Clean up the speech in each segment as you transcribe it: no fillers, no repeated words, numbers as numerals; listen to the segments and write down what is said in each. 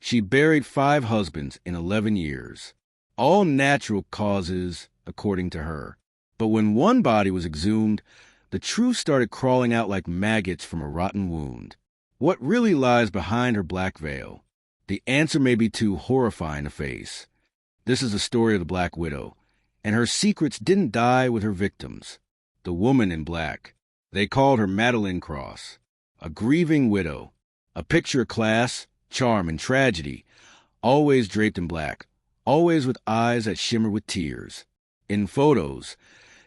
She buried 5 husbands in 11 years. All natural causes, according to her. But when one body was exhumed, the truth started crawling out like maggots from a rotten wound. What really lies behind her black veil? The answer may be too horrifying to face. This is the story of the Black Widow, and her secrets didn't die with her victims. The woman in black. They called her Madeleine Cross, a grieving widow, a picture of class, charm, and tragedy, always draped in black, always with eyes that shimmer with tears. In photos,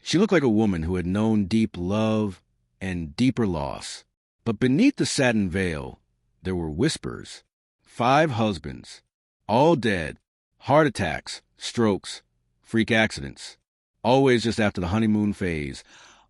she looked like a woman who had known deep love and deeper loss. But beneath the satin veil, there were whispers. 5 husbands, all dead, heart attacks, strokes, freak accidents, always just after the honeymoon phase,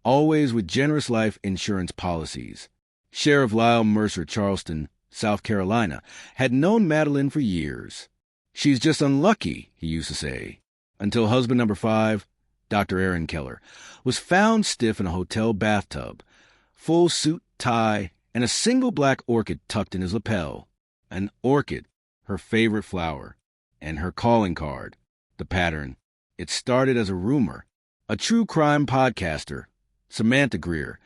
always with generous life insurance policies. Sheriff Lyle Mercer, Charleston, South Carolina, had known Madeleine for years. She's just unlucky, he used to say, until husband number 5, Dr. Aaron Keller, was found stiff in a hotel bathtub, full suit, tie, and a single black orchid tucked in his lapel. An orchid, her favorite flower, and her calling card, the pattern. It started as a rumor. A true crime podcaster, Samantha Greer,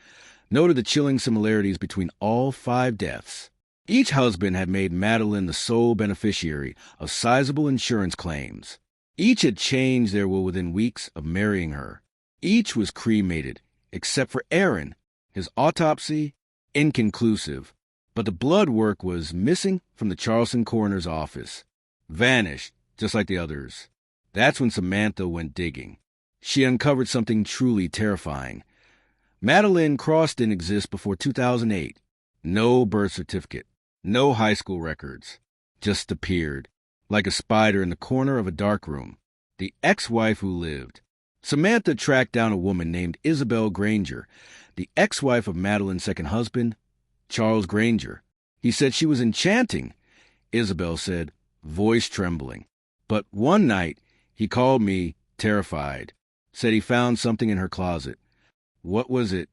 noted the chilling similarities between all 5 deaths. Each husband had made Madeleine the sole beneficiary of sizable insurance claims. Each had changed their will within weeks of marrying her. Each was cremated, except for Aaron. His autopsy, inconclusive. But the blood work was missing from the Charleston coroner's office. Vanished, just like the others. That's when Samantha went digging. She uncovered something truly terrifying. Madeleine Cross didn't exist before 2008. No birth certificate. No high school records. Just appeared, like a spider in the corner of a dark room. The ex-wife who lived. Samantha tracked down a woman named Isabel Granger, the ex-wife of Madeleine's second husband, Charles Granger. He said she was enchanting, Isabel said, voice trembling. But one night, he called me, terrified, said he found something in her closet. What was it?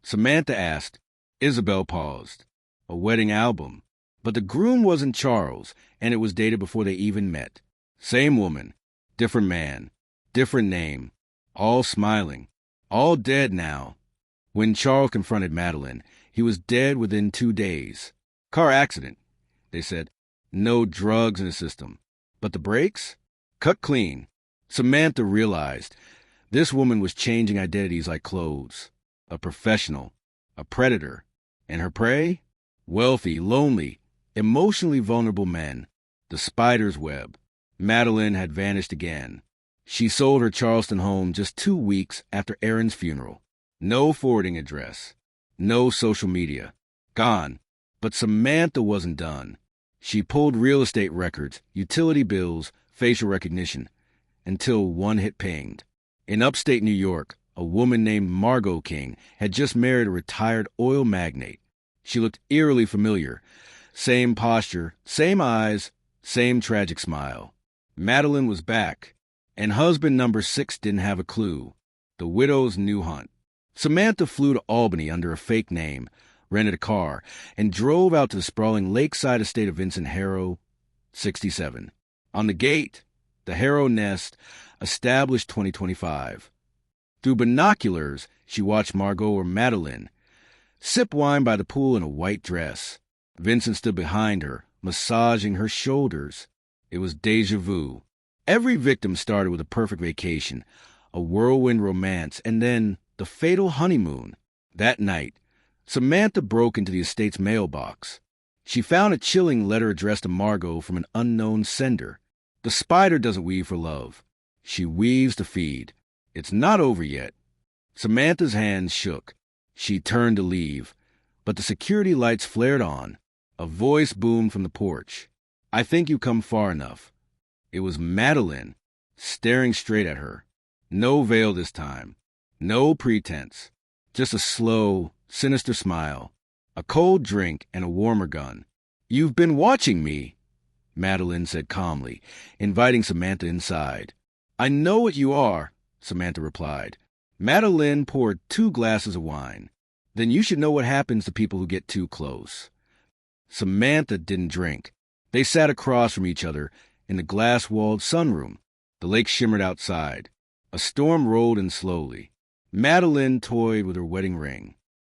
Samantha asked. Isabel paused. A wedding album. But the groom wasn't Charles, and it was dated before they even met. Same woman, different man, different name, all smiling, all dead now. When Charles confronted Madeleine, he was dead within 2 days. Car accident, they said. No drugs in the system. But the brakes? Cut clean. Samantha realized this woman was changing identities like clothes. A professional, a predator. And her prey? Wealthy, lonely, emotionally vulnerable men. The spider's web. Madeleine had vanished again. She sold her Charleston home just 2 weeks after Aaron's funeral. No forwarding address. No social media. Gone. But Samantha wasn't done. She pulled real estate records, utility bills, facial recognition, until one hit pinged. In upstate New York, a woman named Margot King had just married a retired oil magnate. She looked eerily familiar. Same posture, same eyes, same tragic smile. Madeleine was back, and husband number 6 didn't have a clue. The widow's new hunt. Samantha flew to Albany under a fake name, rented a car, and drove out to the sprawling lakeside estate of Vincent Harrow, 67. On the gate, the Harrow nest, established 2025. Through binoculars, she watched Margot or Madeleine sip wine by the pool in a white dress. Vincent stood behind her, massaging her shoulders. It was déjà vu. Every victim started with a perfect vacation, a whirlwind romance, and then the fatal honeymoon. That night, Samantha broke into the estate's mailbox. She found a chilling letter addressed to Margot from an unknown sender. The spider doesn't weave for love. She weaves to feed. It's not over yet. Samantha's hands shook. She turned to leave, but the security lights flared on. A voice boomed from the porch. I think you've come far enough. It was Madeleine, staring straight at her. No veil this time. No pretense. Just a slow, sinister smile. A cold drink and a warmer gun. You've been watching me, Madeleine said calmly, inviting Samantha inside. I know what you are, Samantha replied. Madeleine poured 2 glasses of wine. Then you should know what happens to people who get too close. Samantha didn't drink. They sat across from each other in the glass-walled sunroom. The lake shimmered outside. A storm rolled in slowly. Madeline toyed with her wedding ring.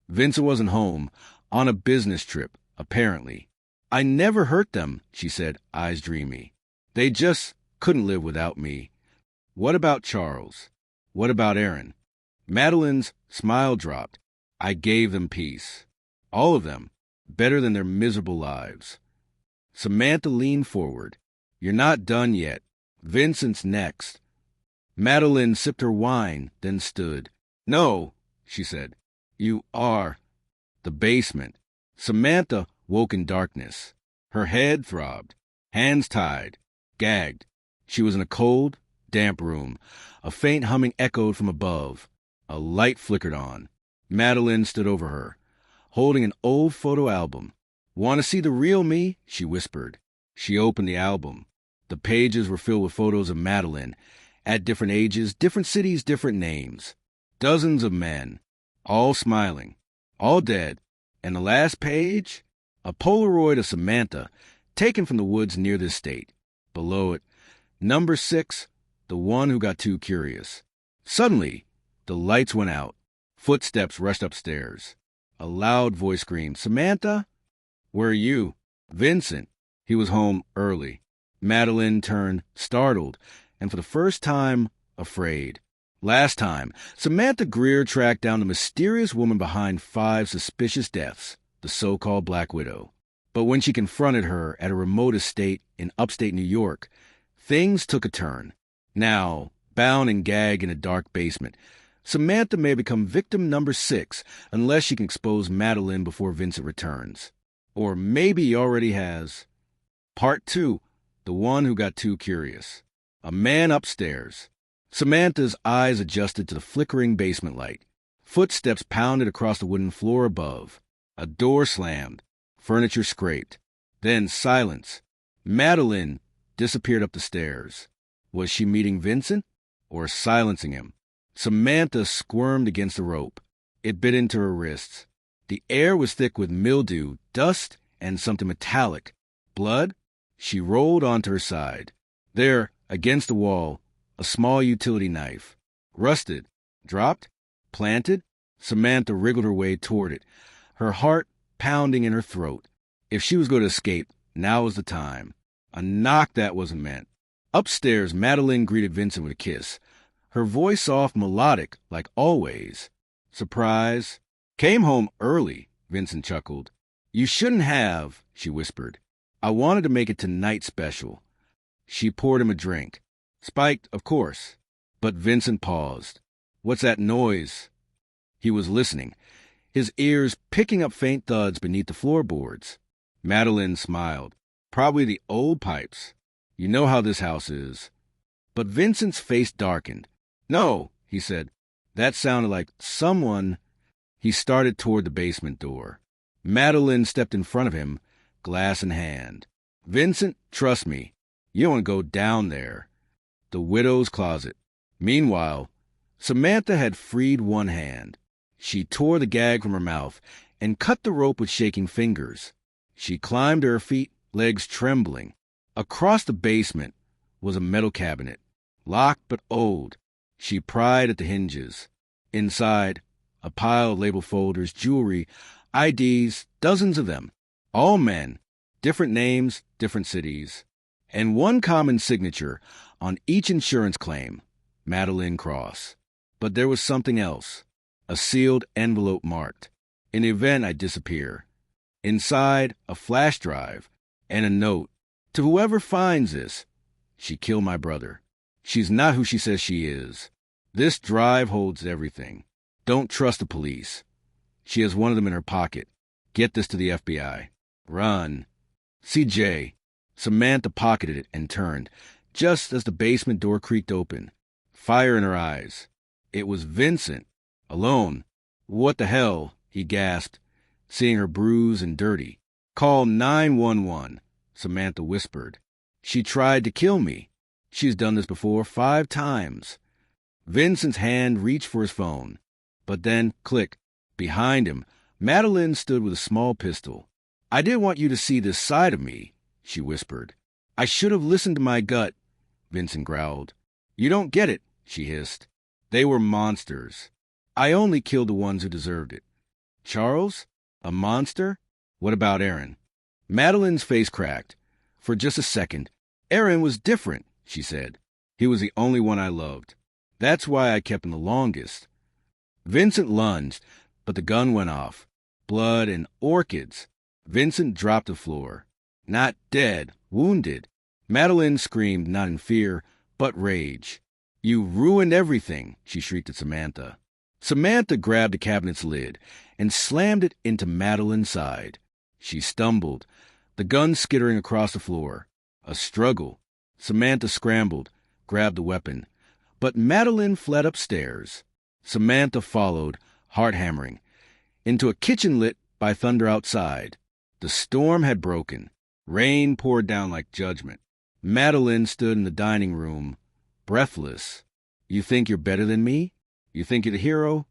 Vincent wasn't home, on a business trip, apparently. I never hurt them, she said, eyes dreamy. They just couldn't live without me. What about Charles? What about Aaron? Madeline's smile dropped. I gave them peace. All of them. Better than their miserable lives. Samantha leaned forward. You're not done yet. Vincent's next. Madeline sipped her wine, then stood. No, she said. You are. The basement. Samantha woke in darkness. Her head throbbed. Hands tied. Gagged. She was in a cold, damp room. A faint humming echoed from above. A light flickered on. Madeline stood over her, holding an old photo album. Want to see the real me? She whispered. She opened the album. The pages were filled with photos of Madeline, at different ages, different cities, different names. Dozens of men, all smiling, all dead. And the last page? A Polaroid of Samantha, taken from the woods near the estate. Below it, number 6, the one who got too curious. Suddenly, the lights went out. Footsteps rushed upstairs. A loud voice screamed, Samantha? Where are you? Vincent. He was home early. Madeline turned, startled, and for the first time, afraid. Last time, Samantha Greer tracked down the mysterious woman behind 5 suspicious deaths, the so-called Black Widow. But when she confronted her at a remote estate in upstate New York, things took a turn. Now, bound and gagged in a dark basement, Samantha may become victim number 6 unless she can expose Madeline before Vincent returns. Or maybe he already has. Part 2, the one who got too curious. A man upstairs. Samantha's eyes adjusted to the flickering basement light. Footsteps pounded across the wooden floor above. A door slammed. Furniture scraped. Then silence. Madeline disappeared up the stairs. Was she meeting Vincent or silencing him? Samantha squirmed against the rope. It bit into her wrists. The air was thick with mildew, dust, and something metallic. Blood? She rolled onto her side. There, against the wall, a small utility knife. Rusted. Dropped. Planted. Samantha wriggled her way toward it, her heart pounding in her throat. If she was going to escape, now was the time. A knock that wasn't meant. Upstairs, Madeline greeted Vincent with a kiss. Her voice soft, melodic, like always. Surprise. Came home early, Vincent chuckled. You shouldn't have, she whispered. I wanted to make it tonight special. She poured him a drink. Spiked, of course. But Vincent paused. What's that noise? He was listening, his ears picking up faint thuds beneath the floorboards. Madeline smiled. Probably the old pipes. You know how this house is. But Vincent's face darkened. No, he said. That sounded like someone. He started toward the basement door. Madeline stepped in front of him, glass in hand. Vincent, trust me. You don't want to go down there. The widow's closet. Meanwhile, Samantha had freed one hand. She tore the gag from her mouth and cut the rope with shaking fingers. She climbed to her feet, legs trembling. Across the basement was a metal cabinet, locked but old. She pried at the hinges. Inside, a pile of label folders, jewelry, IDs, dozens of them. All men, different names, different cities. And one common signature on each insurance claim, Madeline Cross. But there was something else. A sealed envelope marked. In the event I disappear. Inside, a flash drive and a note. To whoever finds this, she killed my brother. She's not who she says she is. This drive holds everything. Don't trust the police. She has one of them in her pocket. Get this to the FBI. Run. CJ. Samantha pocketed it and turned, just as the basement door creaked open. Fire in her eyes. It was Vincent. Alone. What the hell? He gasped, seeing her bruised and dirty. Call 911, Samantha whispered. She tried to kill me. She's done this before 5 times. Vincent's hand reached for his phone. But then, click, behind him, Madeline stood with a small pistol. I didn't want you to see this side of me, she whispered. I should have listened to my gut, Vincent growled. You don't get it, she hissed. They were monsters. I only killed the ones who deserved it. Charles? A monster? What about Aaron? Madeline's face cracked. For just a second. Aaron was different, she said. He was the only one I loved. That's why I kept him the longest. Vincent lunged, but the gun went off. Blood and orchids. Vincent dropped to the floor. Not dead, wounded. Madeline screamed, not in fear, but rage. You ruined everything, she shrieked at Samantha. Samantha grabbed the cabinet's lid and slammed it into Madeline's side. She stumbled, the gun skittering across the floor. A struggle. Samantha scrambled, grabbed the weapon. But Madeline fled upstairs. Samantha followed, heart hammering, into a kitchen lit by thunder outside. The storm had broken. Rain poured down like judgment. Madeline stood in the dining room, breathless. You think you're better than me? You think you're the hero?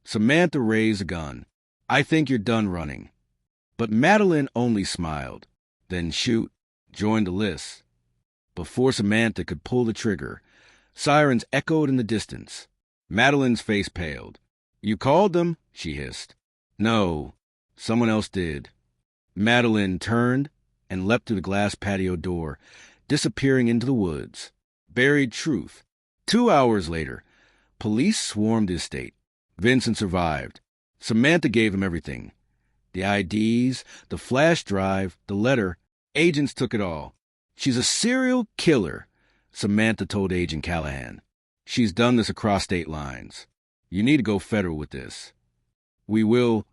Samantha raised a gun. I think you're done running. But Madeline only smiled. Then shoot, joined the list. Before Samantha could pull the trigger, sirens echoed in the distance. Madeline's face paled. You called them? She hissed. No, someone else did. Madeline turned and leapt through the glass patio door, disappearing into the woods. Buried truth. 2 hours later, police swarmed the estate. Vincent survived. Samantha gave him everything. The IDs, the flash drive, the letter. Agents took it all. She's a serial killer, Samantha told Agent Callahan. She's done this across state lines. You need to go federal with this. We will,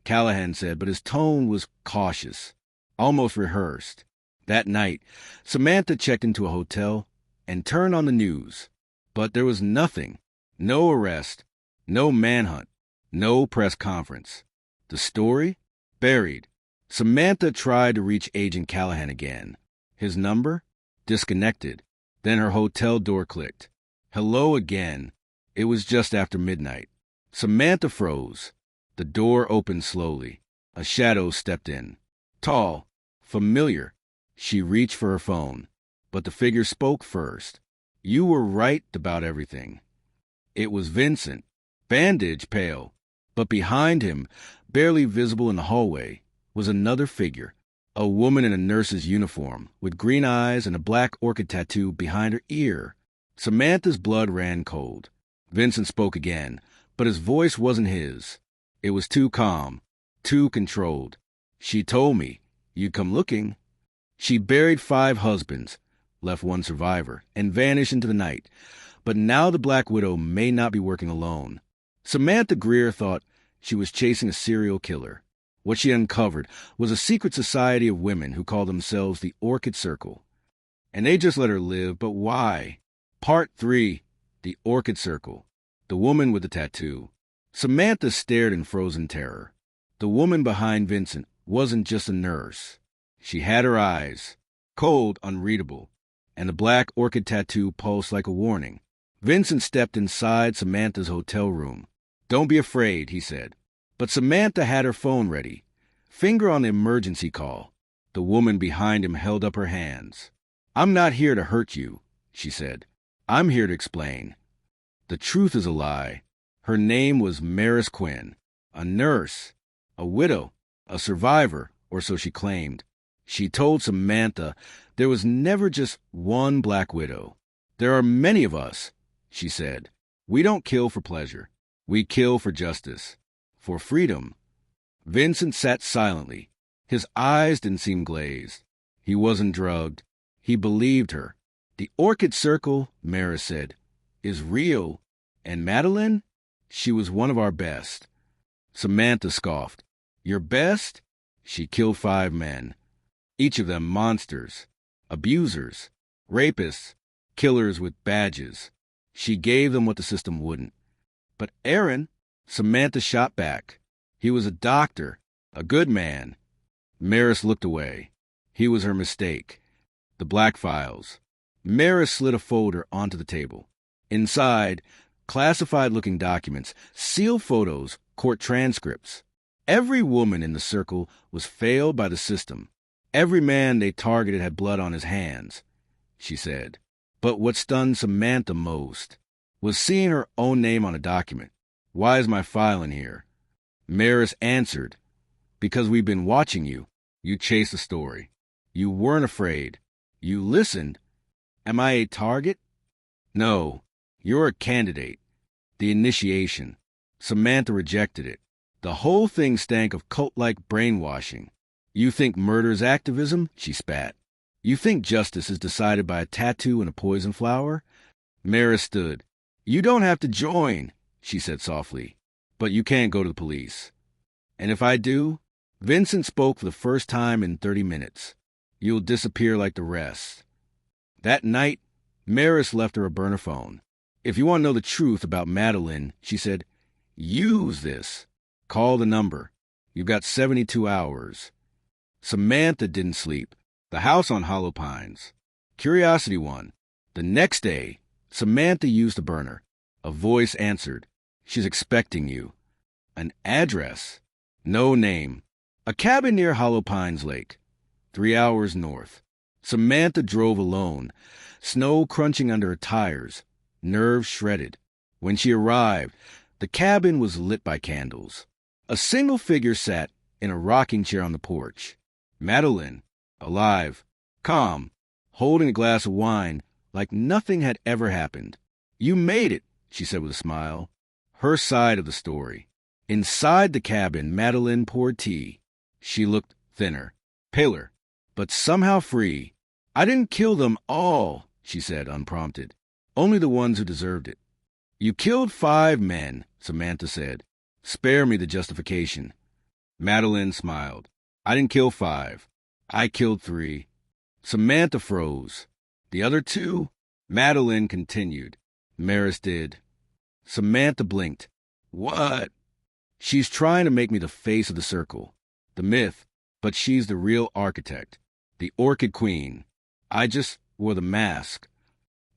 Callahan said, but his tone was cautious, almost rehearsed. That night, Samantha checked into a hotel and turned on the news. But there was nothing. No arrest, no manhunt, no press conference. The story? Buried. Samantha tried to reach Agent Callahan again. His number? Disconnected. Then her hotel door clicked. Hello again. It was just after midnight. Samantha froze. The door opened slowly. A shadow stepped in. Tall. Familiar. She reached for her phone. But the figure spoke first. You were right about everything. It was Vincent. Bandaged, pale. But behind him, barely visible in the hallway, was another figure. A woman in a nurse's uniform, with green eyes and a black orchid tattoo behind her ear. Samantha's blood ran cold. Vincent spoke again, but his voice wasn't his. It was too calm, too controlled. She told me, you'd come looking. She buried 5 husbands, left 1 survivor, and vanished into the night. But now the Black Widow may not be working alone. Samantha Greer thought she was chasing a serial killer. What she uncovered was a secret society of women who call themselves the Orchid Circle. And they just let her live, but why? Part 3, The Orchid Circle. The woman with the tattoo. Samantha stared in frozen terror. The woman behind Vincent wasn't just a nurse. She had her eyes, cold, unreadable, and the black orchid tattoo pulsed like a warning. Vincent stepped inside Samantha's hotel room. Don't be afraid, he said. But Samantha had her phone ready. Finger on the emergency call. The woman behind him held up her hands. I'm not here to hurt you, she said. I'm here to explain. The truth is a lie. Her name was Maris Quinn, a nurse, a widow, a survivor, or so she claimed. She told Samantha there was never just one Black Widow. There are many of us, she said. We don't kill for pleasure. We kill for justice, for freedom. Vincent sat silently. His eyes didn't seem glazed. He wasn't drugged. He believed her. The Orchid Circle, Maris said, is real. And Madeline? She was one of our best. Samantha scoffed. Your best? She killed 5 men. Each of them monsters, abusers, rapists, killers with badges. She gave them what the system wouldn't. But Aaron, Samantha shot back. He was a doctor, a good man. Maris looked away. He was her mistake. The black files. Maris slid a folder onto the table. Inside, classified-looking documents, sealed photos, court transcripts. Every woman in the circle was failed by the system. Every man they targeted had blood on his hands, she said. But what stunned Samantha most was seeing her own name on a document. Why is my file in here? Maris answered, because we've been watching you. You chased the story. You weren't afraid. You listened. Am I a target? No, you're a candidate. The initiation. Samantha rejected it. The whole thing stank of cult-like brainwashing. You think murder's activism? She spat. You think justice is decided by a tattoo and a poison flower? Maris stood. You don't have to join, she said softly, but you can't go to the police. And if I do, Vincent spoke for the first time in 30 minutes. You'll disappear like the rest. That night, Maris left her a burner phone. If you want to know the truth about Madeline, she said, use this. Call the number. You've got 72 hours. Samantha didn't sleep. The house on Hollow Pines. Curiosity won. The next day, Samantha used the burner. A voice answered. She's expecting you. An address. No name. A cabin near Hollow Pines Lake. 3 hours north. Samantha drove alone, snow crunching under her tires, nerves shredded. When she arrived, the cabin was lit by candles. A single figure sat in a rocking chair on the porch. Madeline, alive, calm, holding a glass of wine like nothing had ever happened. You made it, she said with a smile. Her side of the story. Inside the cabin, Madeline poured tea. She looked thinner, paler, but somehow free. I didn't kill them all, she said, unprompted. Only the ones who deserved it. You killed 5 men, Samantha said. Spare me the justification. Madeline smiled. I didn't kill 5. I killed 3. Samantha froze. The other 2? Madeline continued. Maris did. Samantha blinked. What? She's trying to make me the face of the circle. The myth. But she's the real architect. The Orchid Queen. I just wore the mask.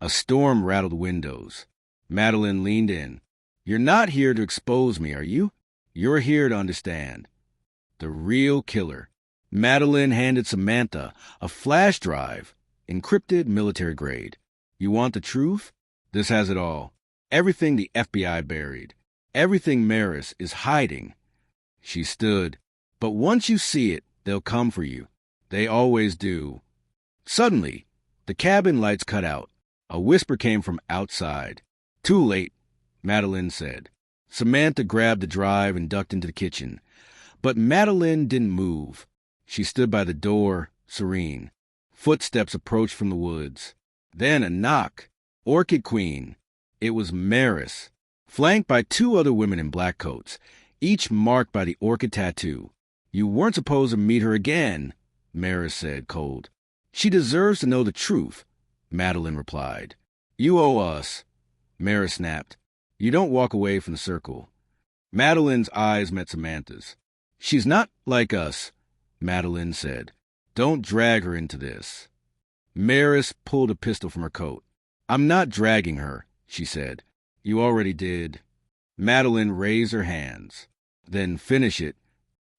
A storm rattled the windows. Madeline leaned in. You're not here to expose me, are you? You're here to understand. The real killer. Madeline handed Samantha a flash drive, encrypted military grade. You want the truth? This has it all. Everything the FBI buried. Everything Maris is hiding. She stood. But once you see it, they'll come for you. They always do. Suddenly, the cabin lights cut out. A whisper came from outside. Too late, Madeline said. Samantha grabbed the drive and ducked into the kitchen. But Madeline didn't move. She stood by the door, serene. Footsteps approached from the woods. Then a knock. Orchid Queen. It was Maris, flanked by 2 other women in black coats, each marked by the orchid tattoo. You weren't supposed to meet her again, Maris said, cold. She deserves to know the truth, Madeline replied. You owe us, Maris snapped. You don't walk away from the circle. Madeline's eyes met Samantha's. She's not like us, Madeline said. Don't drag her into this. Maris pulled a pistol from her coat. I'm not dragging her, she said. You already did. Madeline raised her hands. Then finish it.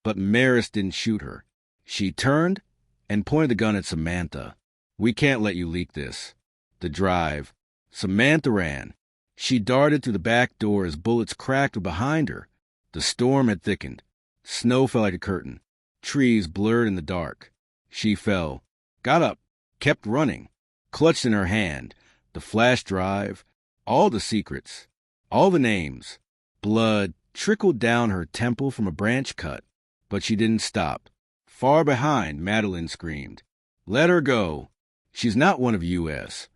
But Maris didn't shoot her. She turned and pointed the gun at Samantha. We can't let you leak this. The drive. Samantha ran. She darted through the back door as bullets cracked behind her. The storm had thickened. Snow fell like a curtain. Trees blurred in the dark. She fell, got up, kept running, clutched in her hand the flash drive, all the secrets, all the names. Blood trickled down her temple from a branch cut, but she didn't stop. Far behind, Madeline screamed, "Let her go. She's not one of us."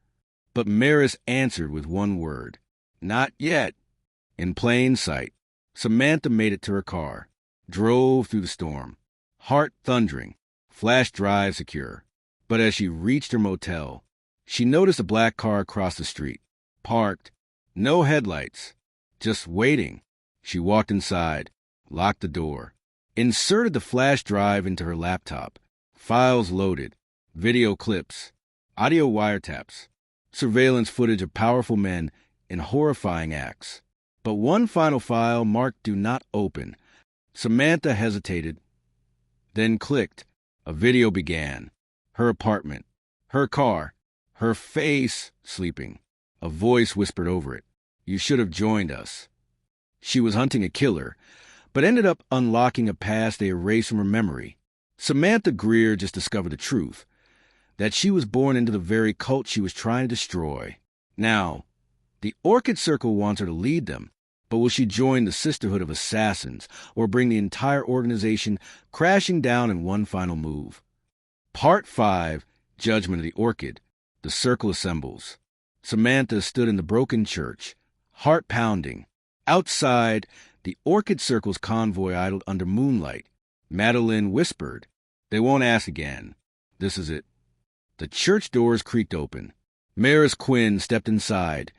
But Maris answered with one word, "Not yet." In plain sight, Samantha made it to her car, drove through the storm, heart thundering, flash drive secure. But as she reached her motel, she noticed a black car across the street, parked, no headlights, just waiting. She walked inside, locked the door, inserted the flash drive into her laptop, files loaded, video clips, audio wiretaps, surveillance footage of powerful men in horrifying acts. But one final file marked "Do Not Open." Samantha hesitated, then clicked, A video began. Her apartment, her car, her face sleeping. A voice whispered over it. You should have joined us. She was hunting a killer, but ended up unlocking a past they erased from her memory. Samantha Greer just discovered the truth, that she was born into the very cult she was trying to destroy. Now, the Orchid Circle wants her to lead them, but will she join the Sisterhood of Assassins or bring the entire organization crashing down in one final move? Part 5, Judgment of the Orchid. The Circle assembles. Samantha stood in the broken church, heart pounding. Outside, the Orchid Circle's convoy idled under moonlight. Madeline whispered, "They won't ask again. This is it." The church doors creaked open. Maris Quinn stepped inside,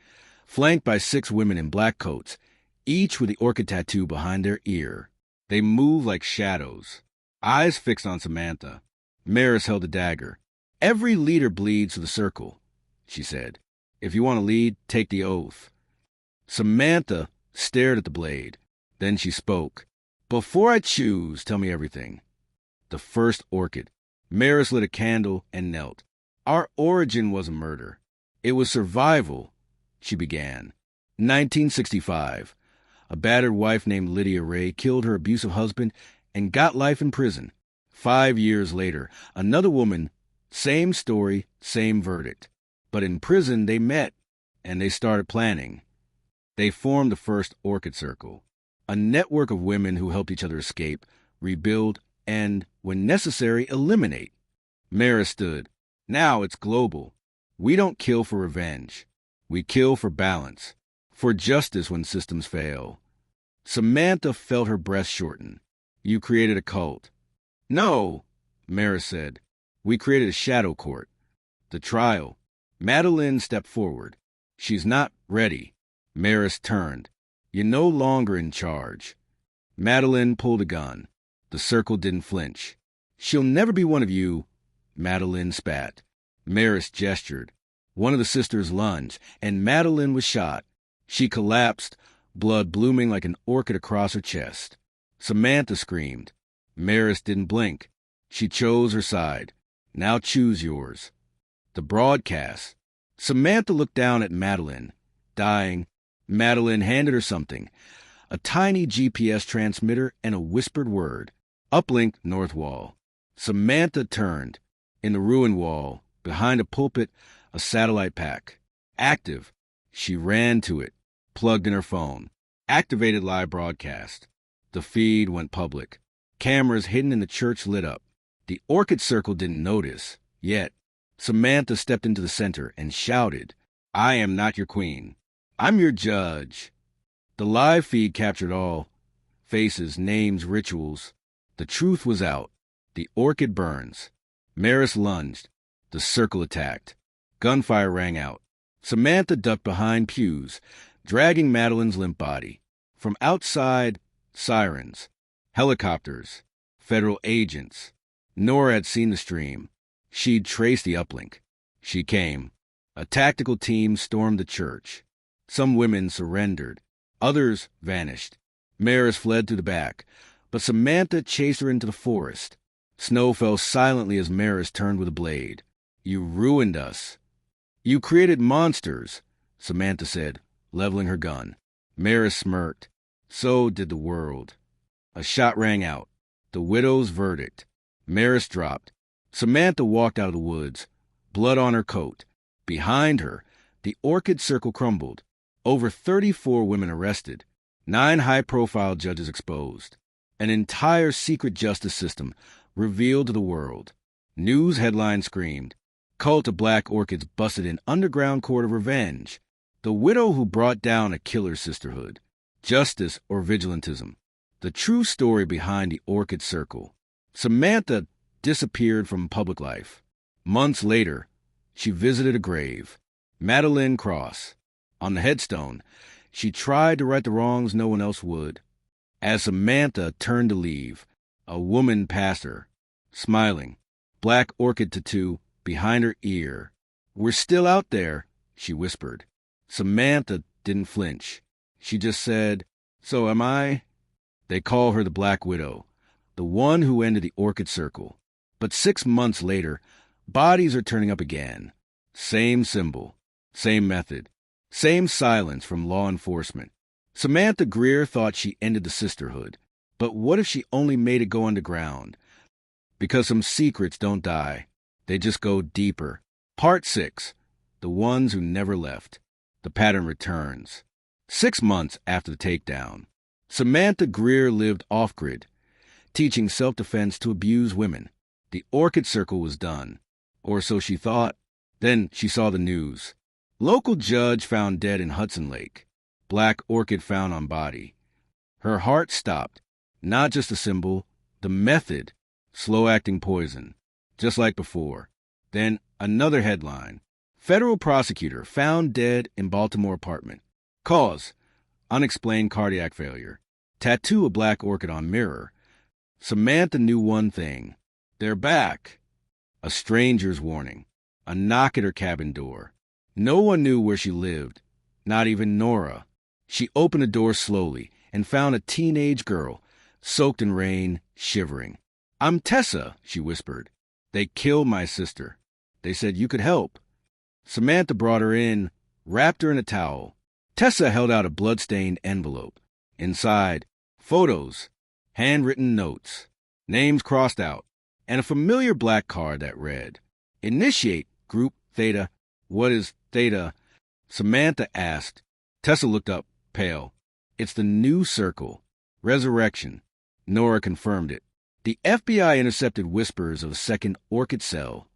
flanked by 6 women in black coats, each with the orchid tattoo behind their ear. They moved like shadows, eyes fixed on Samantha. Maris held a dagger. "Every leader bleeds for the circle," she said. "If you want to lead, take the oath." Samantha stared at the blade. Then she spoke. "Before I choose, tell me everything." The first orchid. Maris lit a candle and knelt. "Our origin was a murder. It was survival," she began. 1965. A battered wife named Lydia Ray killed her abusive husband and got life in prison. 5 years later, another woman, same story, same verdict. But in prison, they met, and they started planning. They formed the first Orchid Circle, a network of women who helped each other escape, rebuild, and, when necessary, eliminate. Maris stood. "Now it's global. We don't kill for revenge. We kill for balance, for justice when systems fail." Samantha felt her breath shorten. "You created a cult." "No," Maris said. "We created a shadow court. The trial." Madeline stepped forward. "She's not ready." Maris turned. "You're no longer in charge." Madeline pulled a gun. The circle didn't flinch. "She'll never be one of you." Madeline spat. Maris gestured. One of the sisters lunged, and Madeline was shot. She collapsed, blood blooming like an orchid across her chest. Samantha screamed. Maris didn't blink. She chose her side. "Now choose yours." The broadcast. Samantha looked down at Madeline. Dying, Madeline handed her something. A tiny GPS transmitter and a whispered word. "Uplink North Wall." Samantha turned. In the ruined wall, behind a pulpit, a satellite pack. Active. She ran to it, plugged in her phone. Activated live broadcast. The feed went public. Cameras hidden in the church lit up. The Orchid Circle didn't notice, yet. Samantha stepped into the center and shouted, "I am not your queen. I'm your judge." The live feed captured all. Faces, names, rituals. The truth was out. The orchid burns. Maris lunged. The circle attacked. Gunfire rang out. Samantha ducked behind pews, dragging Madeline's limp body. From outside, sirens. Helicopters. Federal agents. Nora had seen the stream. She'd traced the uplink. She came. A tactical team stormed the church. Some women surrendered. Others vanished. Maris fled through the back, but Samantha chased her into the forest. Snow fell silently as Maris turned with a blade. "You ruined us." "You created monsters," Samantha said, leveling her gun. Maris smirked. "So did the world." A shot rang out. The widow's verdict. Maris dropped. Samantha walked out of the woods, blood on her coat. Behind her, the Orchid Circle crumbled. Over 34 women arrested. 9 high-profile judges exposed. An entire secret justice system revealed to the world. News headlines screamed, "Cult of Black Orchids busted in underground court of revenge." The widow who brought down a killer sisterhood. Justice or vigilantism. The true story behind the Orchid Circle. Samantha disappeared from public life. Months later, she visited a grave. Madeline Cross. On the headstone, she tried to right the wrongs no one else would. As Samantha turned to leave, a woman passed her, smiling, black orchid tattoo behind her ear. "We're still out there," she whispered. Samantha didn't flinch. She just said, "So am I?" They call her the Black Widow, the one who ended the Orchid Circle. But 6 months later, bodies are turning up again. Same symbol, same method, same silence from law enforcement. Samantha Greer thought she ended the Sisterhood. But what if she only made it go underground? Because some secrets don't die. They just go deeper. Part 6. The Ones Who Never Left. The pattern returns. 6 months after the takedown, Samantha Greer lived off-grid, teaching self-defense to abused women. The Orchid Circle was done. Or so she thought. Then she saw the news. Local judge found dead in Hudson Lake. Black orchid found on body. Her heart stopped. Not just a symbol, the method. Slow-acting poison. Just like before. Then another headline. Federal prosecutor found dead in Baltimore apartment. Cause: unexplained cardiac failure. Tattoo a black orchid on mirror. Samantha knew one thing. They're back. A stranger's warning. A knock at her cabin door. No one knew where she lived. Not even Nora. She opened the door slowly and found a teenage girl, soaked in rain, shivering. "I'm Tessa," she whispered. "They killed my sister. They said you could help." Samantha brought her in, wrapped her in a towel. Tessa held out a blood-stained envelope. Inside, photos, handwritten notes, names crossed out, and a familiar black card that read, "Initiate Group Theta." "What is Theta?" Samantha asked. Tessa looked up, pale. "It's the new circle. Resurrection." Nora confirmed it. The FBI intercepted whispers of a second Orchid cell.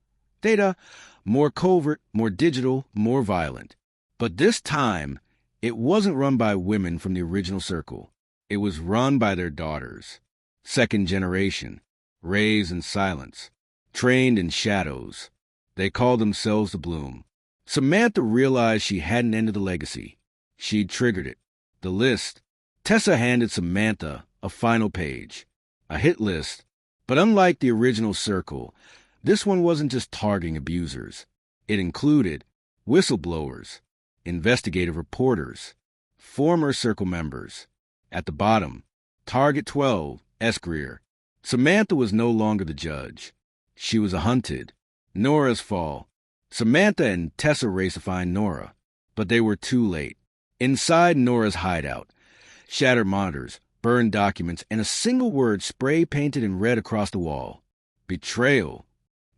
Theta, more covert, more digital, more violent. But this time, it wasn't run by women from the original circle. It was run by their daughters. Second generation, raised in silence, trained in shadows. They called themselves the Bloom. Samantha realized she hadn't ended the legacy. She'd triggered it. The list. Tessa handed Samantha a final page. A hit list. But unlike the original circle, this one wasn't just targeting abusers. It included whistleblowers, investigative reporters, former circle members. At the bottom, Target 12, S. Greer. Samantha was no longer the judge. She was a hunted. Nora's fall. Samantha and Tessa raced to find Nora, but they were too late. Inside Nora's hideout, shattered monitors, burned documents, and a single word spray-painted in red across the wall. Betrayal.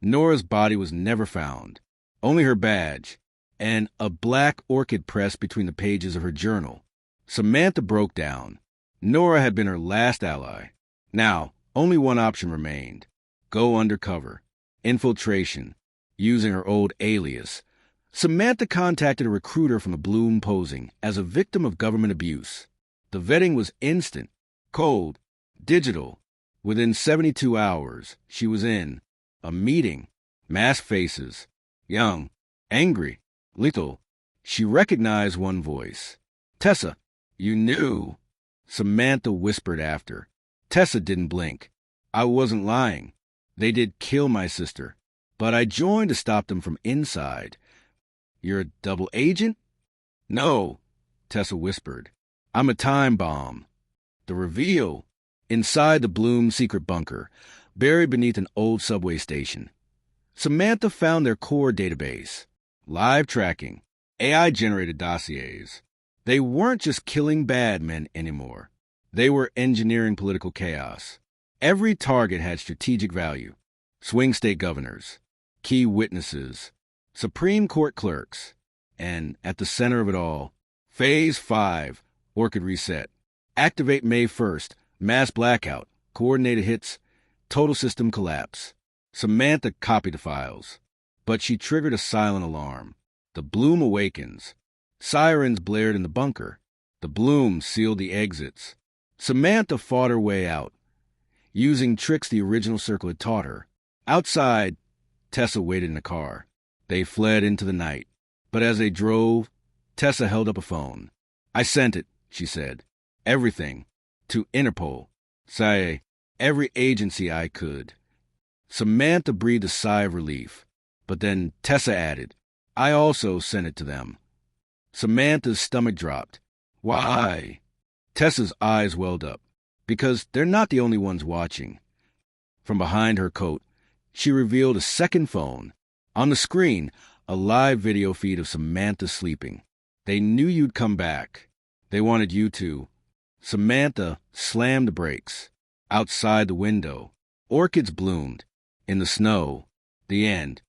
Nora's body was never found. Only her badge, and a black orchid pressed between the pages of her journal. Samantha broke down. Nora had been her last ally. Now, only one option remained. Go undercover. Infiltration. Using her old alias. Samantha contacted a recruiter from the Bloom posing as a victim of government abuse. The vetting was instant, cold, digital. Within 72 hours, she was in. A meeting. Masked faces. Young. Angry. Lethal. She recognized one voice. "Tessa, you knew." Samantha whispered after. Tessa didn't blink. "I wasn't lying. They did kill my sister, but I joined to stop them from inside." "You're a double agent?" "No," Tessa whispered. "I'm a time bomb." The reveal. Inside the Bloom secret bunker, buried beneath an old subway station. Samantha found their core database. Live tracking. AI-generated dossiers. They weren't just killing bad men anymore. They were engineering political chaos. Every target had strategic value. Swing state governors. Key witnesses. Supreme Court clerks. And at the center of it all, Phase 5, Orchid Reset. Activate May 1st, mass blackout, coordinated hits, total system collapse. Samantha copied the files, but she triggered a silent alarm. The Bloom awakens. Sirens blared in the bunker. The Bloom sealed the exits. Samantha fought her way out, using tricks the original circle had taught her. Outside, Tessa waited in a car. They fled into the night. But as they drove, Tessa held up a phone. "I sent it," she said. "Everything. To Interpol. Say, every agency I could." Samantha breathed a sigh of relief. But then Tessa added, "I also sent it to them." Samantha's stomach dropped. "Why?" Tessa's eyes welled up. "Because they're not the only ones watching." From behind her coat, She revealed a second phone. On the screen, a live video feed of Samantha sleeping. They knew you'd come back. They wanted you to. Samantha slammed the brakes. Outside the window, orchids bloomed. In the snow, the end.